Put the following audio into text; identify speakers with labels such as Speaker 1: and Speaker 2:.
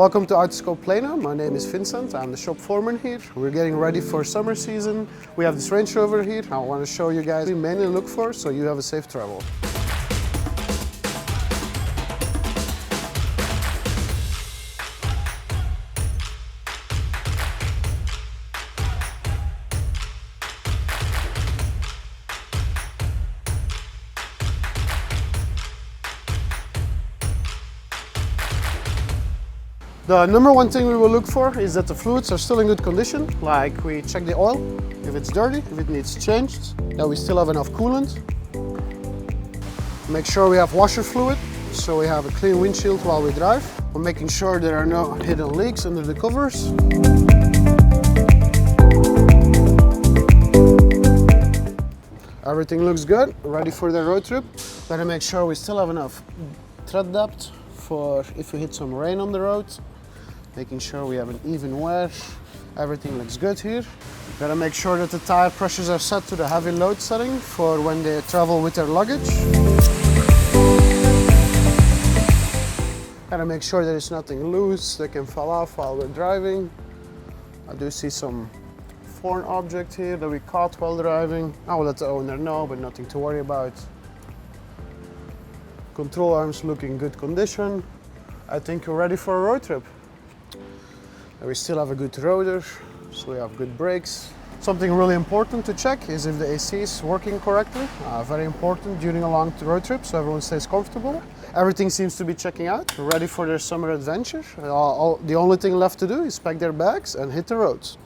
Speaker 1: Welcome to Autoscope Plano. My name is Vincent. I'm the shop foreman here. We're getting ready for summer season. We have this Range Rover here. I want to show you guys what we mainly look for so you have a safe travel. The number one thing we will look for is that the fluids are still in good condition. Like we check the oil, if it's dirty, if it needs changed, that we still have enough coolant. Make sure we have washer fluid, so we have a clean windshield while we drive. We're making sure there are no hidden leaks under the covers. Everything looks good, ready for the road trip. Gotta make sure we still have enough tread depth for if we hit some rain on the road. Making sure we have an even wear. Everything looks good here. Gotta make sure that the tire pressures are set to the heavy load setting for when they travel with their luggage. Gotta make sure there is nothing loose that can fall off while we're driving. I do see some foreign object here that we caught while driving. I will let the owner know, but nothing to worry about. Control arms look in good condition. I think we're ready for a road trip. And we still have a good rotor, so we have good brakes. Something really important to check is if the AC is working correctly. Very important during a long road trip, so everyone stays comfortable. Everything seems to be checking out. We're ready for their summer adventure. The only thing left to do is pack their bags and hit the roads.